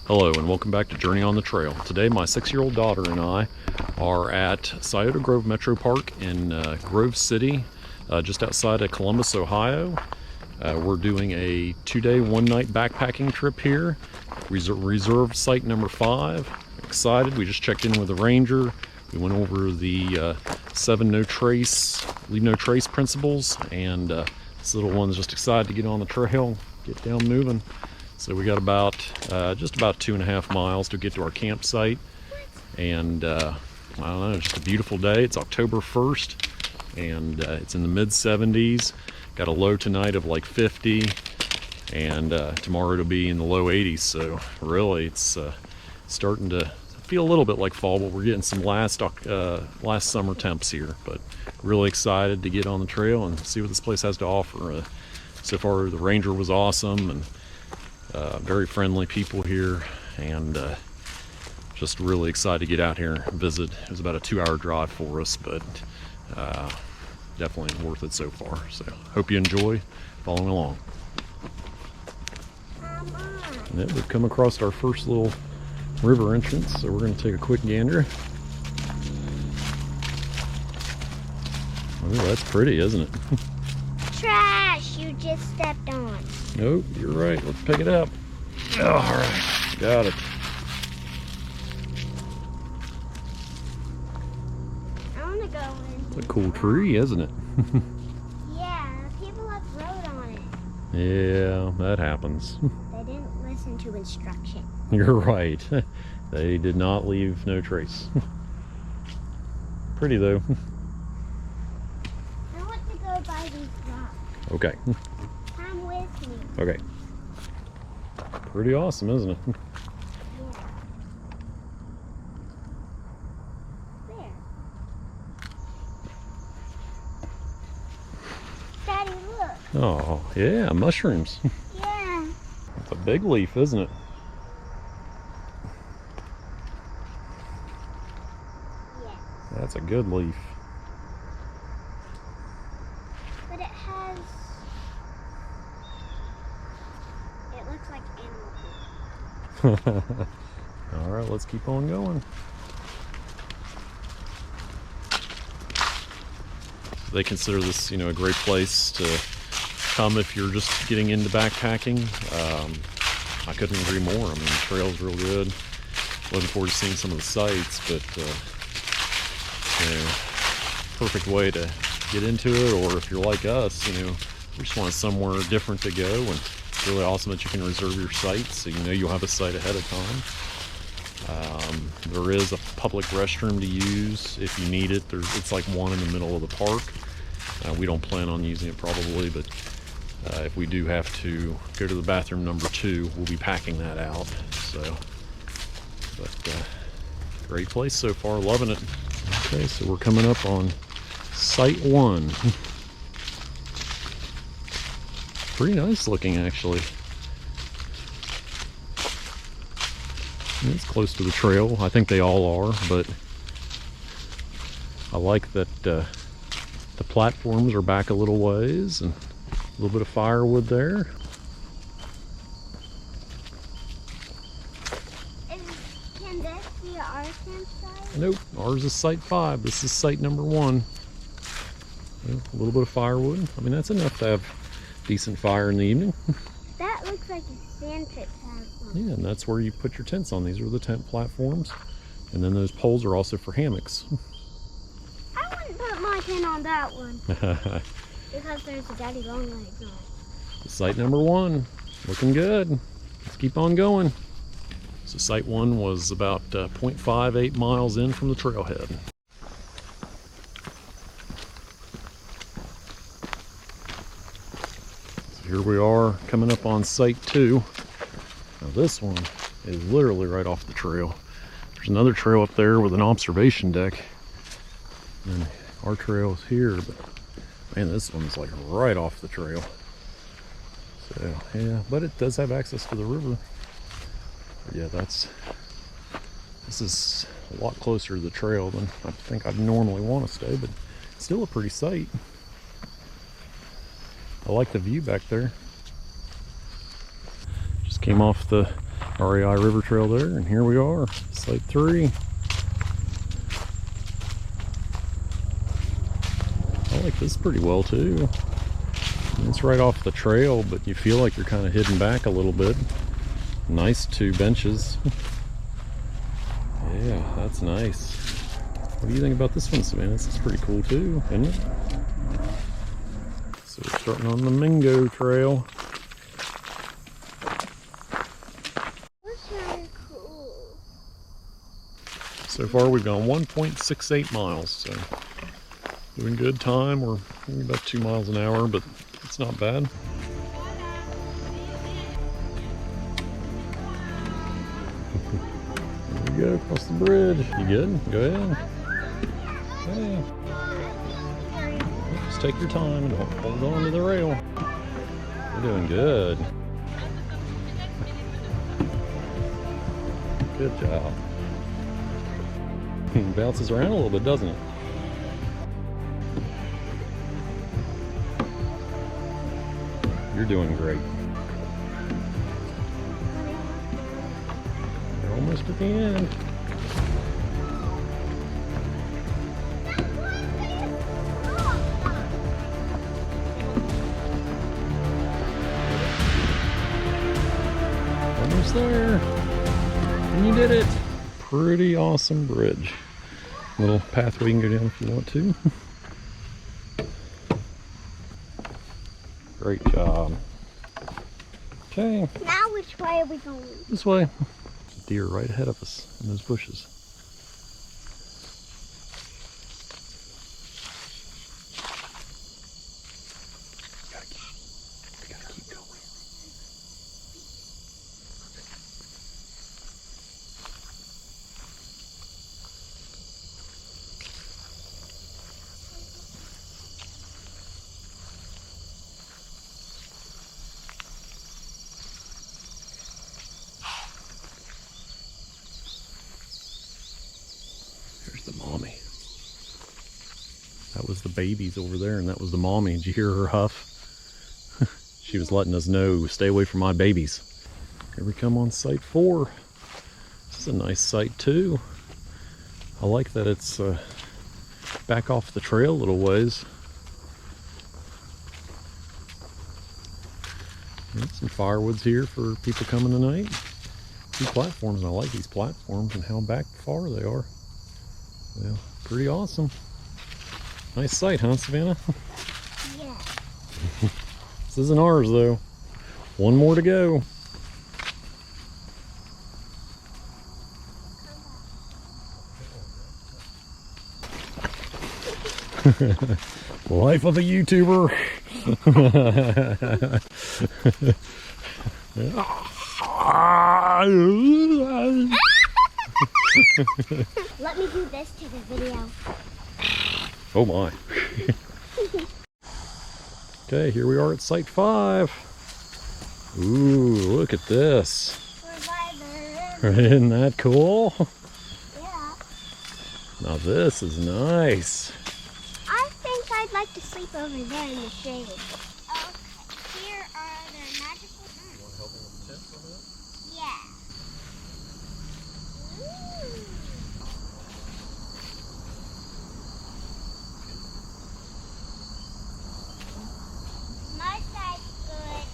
Hello and welcome back to Journey on the Trail. Today my 6-year-old daughter and I are at Scioto Grove Metro Park in Grove City, just outside of Columbus, Ohio. We're doing a 2-day, 1-night backpacking trip here. Reserved site number 5. Excited, we just checked in with the ranger. We went over the 7 leave no trace principles, and this little one's just excited to get on the trail, get down moving. So we got about just about 2.5 miles to get to our campsite, and I don't know, just a beautiful day. It's October 1st, and it's in the mid-70s. Got a low tonight of like 50, and tomorrow it'll be in the low 80s. So really, it's starting to feel a little bit like fall, but we're getting some last summer temps here. But really excited to get on the trail and see what this place has to offer. So far, the ranger was awesome, and very friendly people here, and just really excited to get out here and visit. It was about a 2-hour drive for us, but definitely worth it so far. So hope you enjoy following along. And we've come across our first little river entrance, so we're going to take a quick gander. Oh, that's pretty, isn't it? Trash you just stepped on. Nope, you're right. Let's pick it up. All right, got it. I want to go in. It's a cool tree, isn't it? Yeah, people have rode on it. Yeah, that happens. They didn't listen to instruction. You're right. They did not leave no trace. Pretty though. I want to go by these rocks. Okay. Come with me. Okay. Pretty awesome, isn't it? Yeah. There. Daddy, look. Oh, yeah, mushrooms. Yeah. It's a big leaf, isn't it? Yeah. That's a good leaf. But it looks like animal poop. All right, let's keep on going. They consider this, a great place to come if you're just getting into backpacking. I couldn't agree more. I mean, the trail's real good. Looking forward to seeing some of the sights, but perfect way to get into it. Or if you're like us, you just want somewhere different to go, and it's really awesome that you can reserve your sites, so you'll have a site ahead of time. There is a public restroom to use if you need it. It's like one in the middle of the park. We don't plan on using it probably, but if we do have to go to the bathroom number 2, we'll be packing that out. But great place so far, loving it. Okay, so we're coming up on site 1. Pretty nice looking, actually. It's close to the trail. I think they all are, but I like that the platforms are back a little ways, and a little bit of firewood there. Can this be our campsite? Nope, ours is site 5. This is site number 1. A little bit of firewood. I mean, that's enough to have decent fire in the evening. That looks like a sand pit platform. Yeah, and that's where you put your tents on. These are the tent platforms. And then those poles are also for hammocks. I wouldn't put my tent on that one. Because there's a daddy long legs on it. Site number 1, looking good. Let's keep on going. So site 1 was about 0.58 miles in from the trailhead. So here we are coming up on site 2. Now this one is literally right off the trail. There's another trail up there with an observation deck, and our trail is here, but man, this one's like right off the trail. So yeah, but it does have access to the river. But yeah, this is a lot closer to the trail than I think I'd normally want to stay, but Still a pretty sight. I like the view back there. Just came off the REI River Trail there, and here we are, Site 3. I like this pretty well too. It's right off the trail, but you feel like you're kind of hidden back a little bit. Nice 2 benches. Yeah, that's nice. What do you think about this one, Savannah? This is pretty cool too, isn't it? So we're starting on the Mingo Trail. That's really cool. So far we've gone 1.68 miles, so doing good time. We're about 2 miles an hour, but it's not bad. There we go, across the bridge. You good? Go ahead. Yeah. Just take your time and hold on to the rail. You're doing good. Good job. It bounces around a little bit, doesn't it? You're doing great. You're almost at the end. Almost there. And you did it. Pretty awesome bridge. Little pathway you can go down if you want to. Great job. Okay. Now which way are we going? This way. Deer right ahead of us in those bushes. We gotta keep going. There's the mommy. That was the babies over there, and that was the mommy. Did you hear her huff? She was letting us know, stay away from my babies. Here we come on Site 4. This is a nice site too. I like that it's back off the trail a little ways. And some firewoods here for people coming tonight. 2 platforms, and I like these platforms and how back far they are. Yeah, pretty awesome. Nice site, huh, Savannah? Yeah. This isn't ours, though. 1 more to go. Life of a YouTuber. Let me do this to the video. Oh my. Okay, here we are at Site 5. Ooh, look at this. We're by the river. Isn't that cool? Yeah. Now this is nice. I think I'd like to sleep over there in the shade. Okay, here are the magical rooms. You want to help me with the tent for a minute? Yeah. Ooh. My side's good.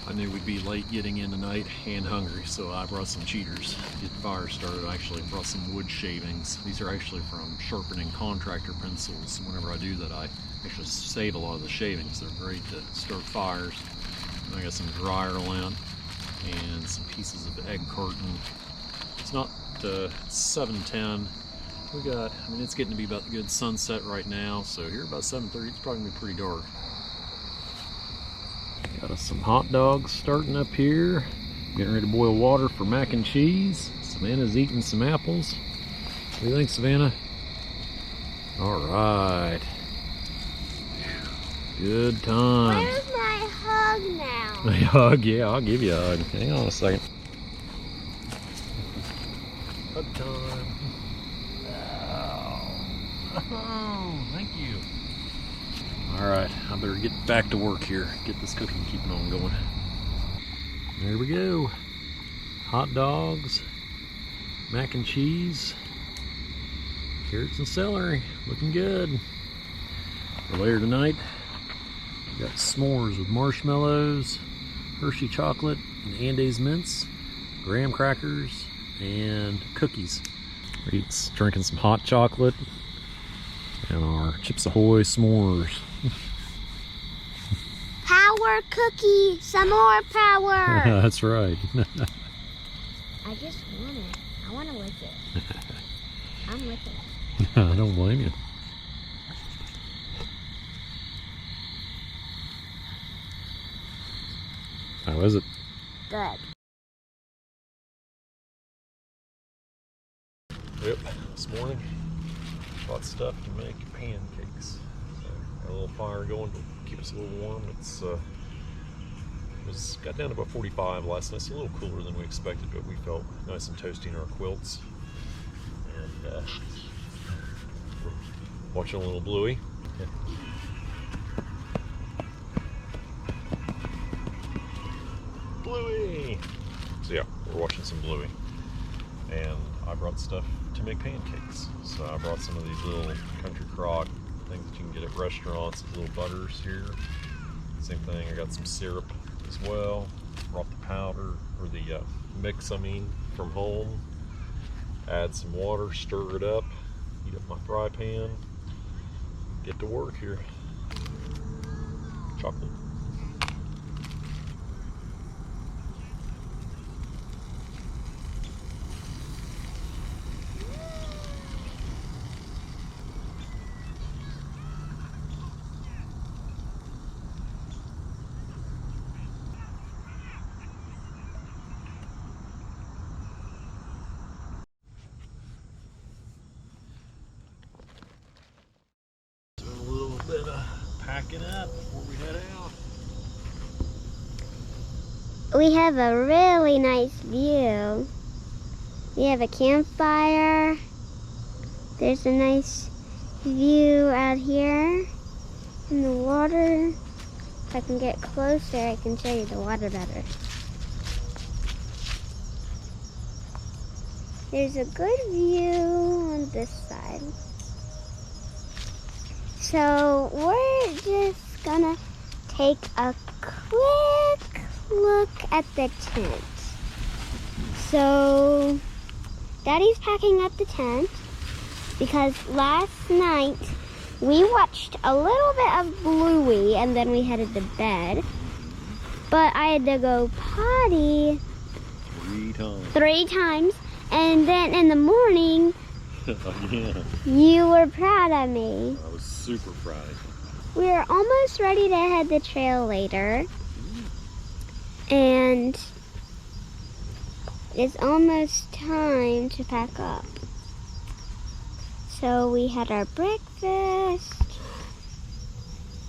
I knew we'd be late getting in tonight and hungry, so I brought some cheaters to get the fire started. I actually brought some wood shavings. These are actually from sharpening contractor pencils. Whenever I do that, I actually save a lot of the shavings. They're great to start fires. And I got some dryer lint and some pieces of egg carton. It's not 710, We got, I mean, it's getting to be about the good sunset right now, so here about 7:30, it's probably gonna be pretty dark. Got us some hot dogs starting up here. Getting ready to boil water for mac and cheese. Savannah's eating some apples. What do you think, Savannah? All right. Good times. Where's my hug now? A hug? Yeah, I'll give you a hug. Hang on a second. Hug time. Oh, thank you. All right, I better get back to work here. Get this cooking keeping on going. There we go. Hot dogs, mac and cheese, carrots and celery. Looking good. For later tonight, we got s'mores with marshmallows, Hershey chocolate, and Andes mints, graham crackers, and cookies. We're drinking some hot chocolate and our Chips Ahoy s'mores. Power cookie, some more power. That's right. I just want it. I want to lick it. I'm licking it. I don't blame you. How is it? Good. Yep, this morning, bought stuff to make pancakes. So, got a little fire going to keep us a little warm. Got down to about 45 last night, so a little cooler than we expected, but we felt nice and toasty in our quilts. And we're watching a little Bluey. Bluey! So yeah, we're watching some Bluey. And I brought stuff to make pancakes. So I brought some of these little country crock things that you can get at restaurants, little butters here. Same thing, I got some syrup as well. Brought the powder, or the mix, from home. Add some water, stir it up, heat up my fry pan. Get to work here. Chocolate. Packing up before we head out. We have a really nice view. We have a campfire. There's a nice view out here in the water. If I can get closer, I can show you the water better. There's a good view on this side. So we're just gonna take a quick look at the tent. So Daddy's packing up the tent because last night we watched a little bit of Bluey and then we headed to bed. But I had to go potty 3 times. And then in the morning, Yeah. you were proud of me. I was super proud. We're almost ready to head the trail later. And it's almost time to pack up. So we had our breakfast.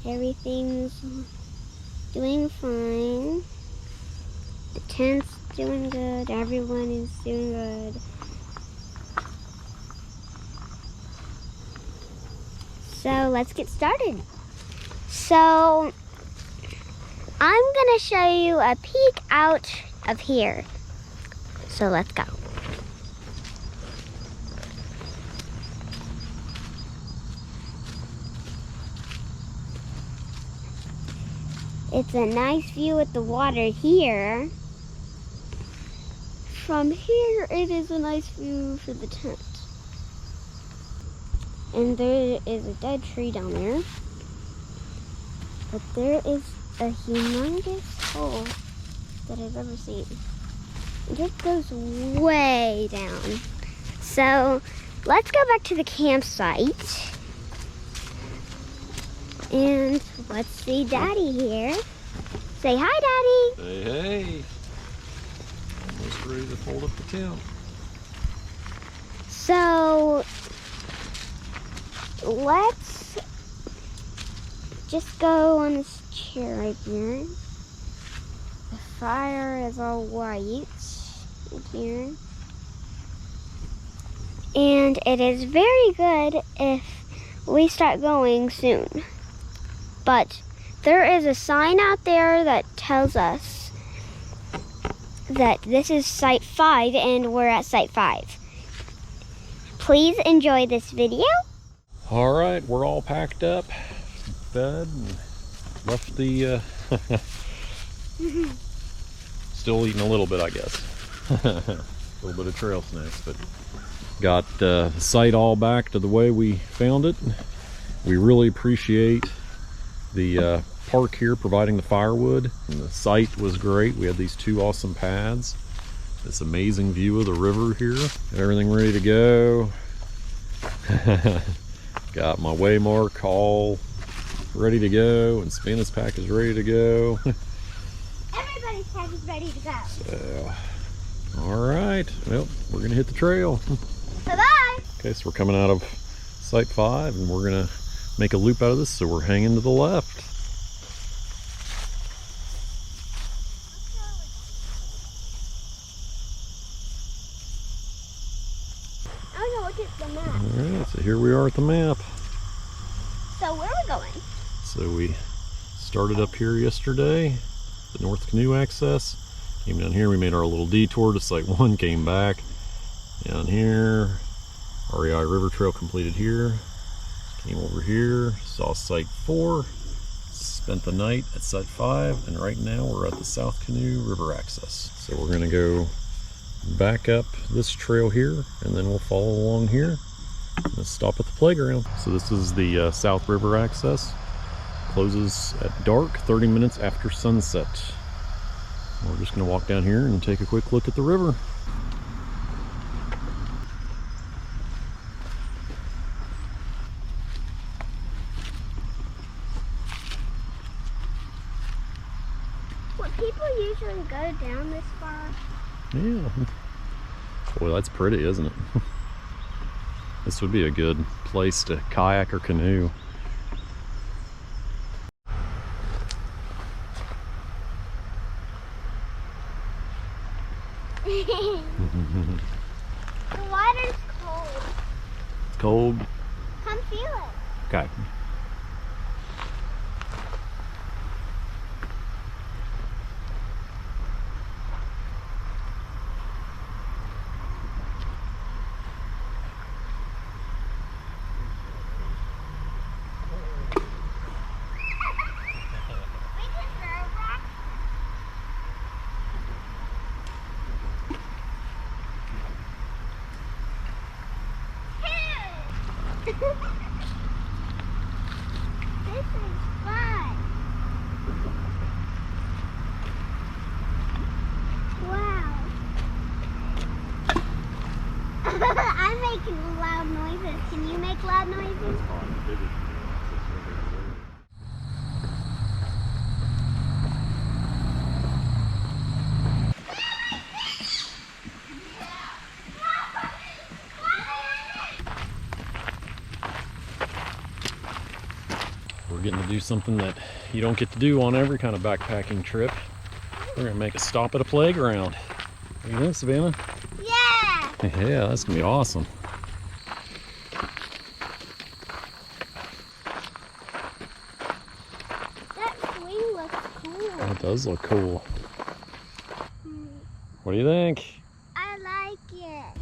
Everything's doing fine. The tent's doing good. Everyone is doing good. So let's get started. So I'm gonna show you a peek out of here. So let's go. It's a nice view with the water here. From here, it is a nice view for the tent. And there is a dead tree down there. But there is a humongous hole that I've ever seen. It just goes way down. So let's go back to the campsite. And let's see Daddy here. Say hi, Daddy. Hey, hey. Almost ready to fold up the tent. So let's just go on this chair right here. The fire is all white here. And it is very good if we start going soon. But there is a sign out there that tells us that this is Site 5 and we're at Site 5. Please enjoy this video. All right, we're all packed up, fed, and left the, still eating a little bit, I guess. A little bit of trail snacks, but got the site all back to the way we found it. We really appreciate the park here providing the firewood. And the site was great. We had these 2 awesome pads. This amazing view of the river here. Got everything ready to go. Got my waymark all ready to go, and Spanish pack is ready to go. Everybody's pack is ready to go. So, all right, well, we're gonna hit the trail. Bye-bye. Okay, so we're coming out of Site 5, and we're gonna make a loop out of this, so we're hanging to the left. Oh no, look at the map. All right, so here we are at the map. So where are we going? So we started up here yesterday, the North Canoe access. Came down here, we made our little detour to Site 1, came back. Down here, REI River Trail completed here. Came over here, saw Site 4, spent the night at Site 5, and right now we're at the South Canoe River access. So we're gonna go back up this trail here, and then we'll follow along here. Let's stop at the playground. So this is the South River access. Closes at dark, 30 minutes after sunset. We're just gonna walk down here and take a quick look at the river. Would people usually go down this far? Yeah. Boy, that's pretty, isn't it? This would be a good place to kayak or canoe. The water's cold. It's cold. Come feel it. Okay. We can throw rocks. This is fun. Wow. I'm making loud noises. Can you make loud noises? We're getting to do something that you don't get to do on every kind of backpacking trip. We're gonna make a stop at a playground. What do you think, Savannah? Yeah. Yeah, that's gonna be awesome. That swing looks cool. That does look cool. What do you think? I like it.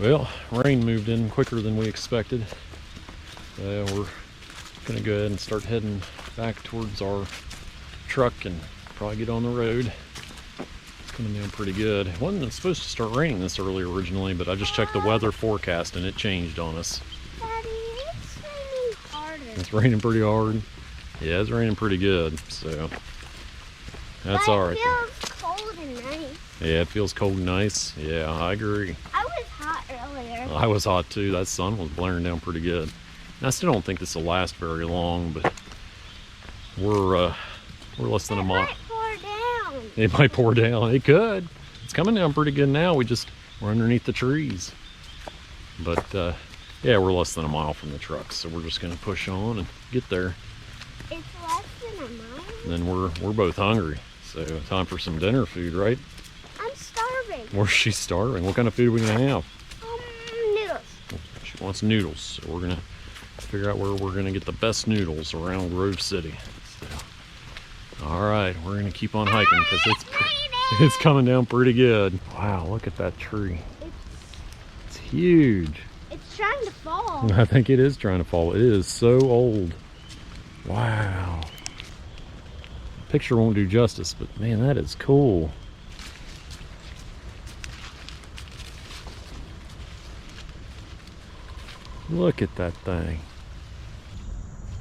Well, rain moved in quicker than we expected. We're gonna go ahead and start heading back towards our truck and probably get on the road. It's coming down pretty good. It wasn't supposed to start raining this early originally, but I just checked the weather forecast and it changed on us. Daddy, it's raining harder. It's raining pretty hard. Yeah, it's raining pretty good, so that's all right. It feels cold and nice. Yeah, it feels cold and nice. Yeah, I agree. I was hot earlier. I was hot too. That sun was blaring down pretty good. And I still don't think this will last very long, but we're less than a mile. It might pour down. It might pour down. It could. It's coming down pretty good now. We're underneath the trees. But yeah, we're less than a mile from the truck, so we're just gonna push on and get there. It's less than a mile. And then we're both hungry, so time for some dinner food, right? I'm starving. Or she's starving. What kind of food are we gonna have? Noodles. She wants noodles, so we're gonna figure out where we're gonna get the best noodles around Grove City. So, all right, we're gonna keep on hiking because it's coming down pretty good. Wow, look at that tree. It's huge. It's trying to fall. I think it is trying to fall. It is so old. Wow. Picture won't do justice, but man, that is cool. Look at that thing.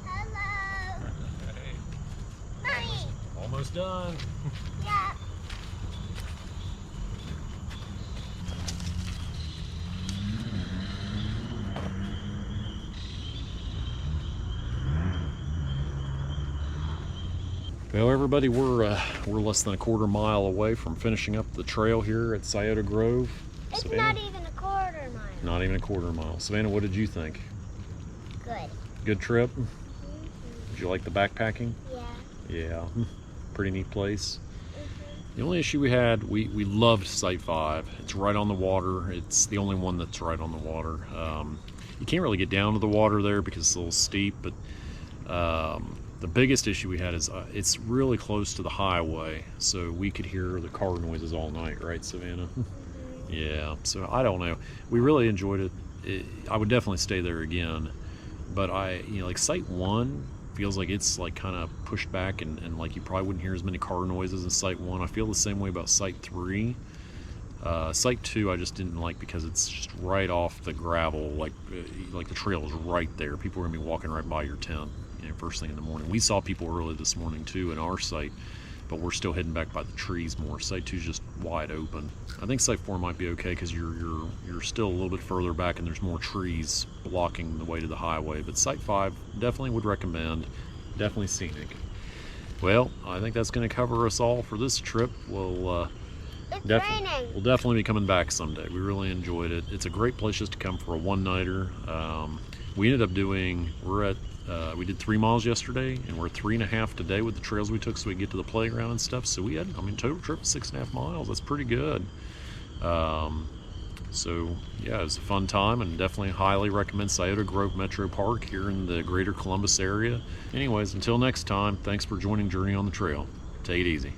Hello. Hey. Mommy. Almost done. Yeah. Well, everybody, we're less than a quarter mile away from finishing up the trail here at Scioto Grove. It's Savannah? not even a quarter mile. Not even a quarter mile. Savannah, what did you think? Good. Good trip? Did you like the backpacking? Yeah. Yeah, pretty neat place. The only issue we had, we loved Site 5. It's right on the water. It's the only one that's right on the water. You can't really get down to the water there because it's a little steep, but the biggest issue we had is it's really close to the highway, so we could hear the car noises all night, right, Savannah? Yeah, so I don't know. We really enjoyed it. I would definitely stay there again, but like Site 1 feels like it's like kind of pushed back and like you probably wouldn't hear as many car noises in Site 1. I feel the same way about Site 3. Site 2 I just didn't like because it's just right off the gravel, like the trail is right there. People are gonna be walking right by your tent, first thing in the morning. We saw people early this morning too in our site, but we're still heading back by the trees more. Site 2 is just wide open. I think Site 4 might be okay because you're still a little bit further back and there's more trees blocking the way to the highway. But Site 5 definitely would recommend. Definitely scenic. Well, I think that's going to cover us all for this trip. We'll Raining. definitely be coming back someday. We really enjoyed it. It's a great place just to come for a one-nighter. We ended up we did 3 miles yesterday, and we're 3.5 today with the trails we took so we could get to the playground and stuff. So we had, total trip 6.5 miles. That's pretty good. So yeah, it was a fun time, and definitely highly recommend Scioto Grove Metro Park here in the greater Columbus area. Anyways, until next time, thanks for joining Journey on the Trail. Take it easy.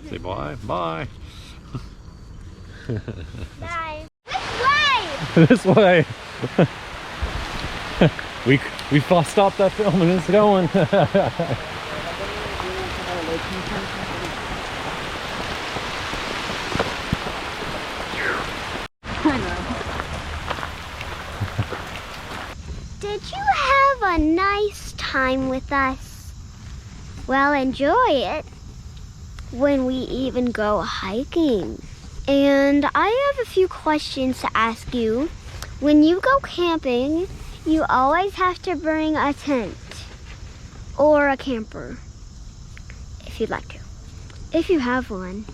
Say bye. Bye. Bye. This way! This way. we stopped that film and it's going. Did you have a nice time with us? Well, enjoy it when we even go hiking. And I have a few questions to ask you. When you go camping, you always have to bring a tent or a camper, if you'd like to, if you have one.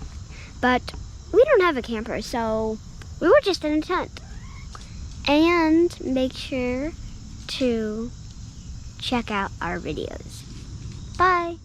But we don't have a camper, so we were just in a tent. And make sure to check out our videos. Bye.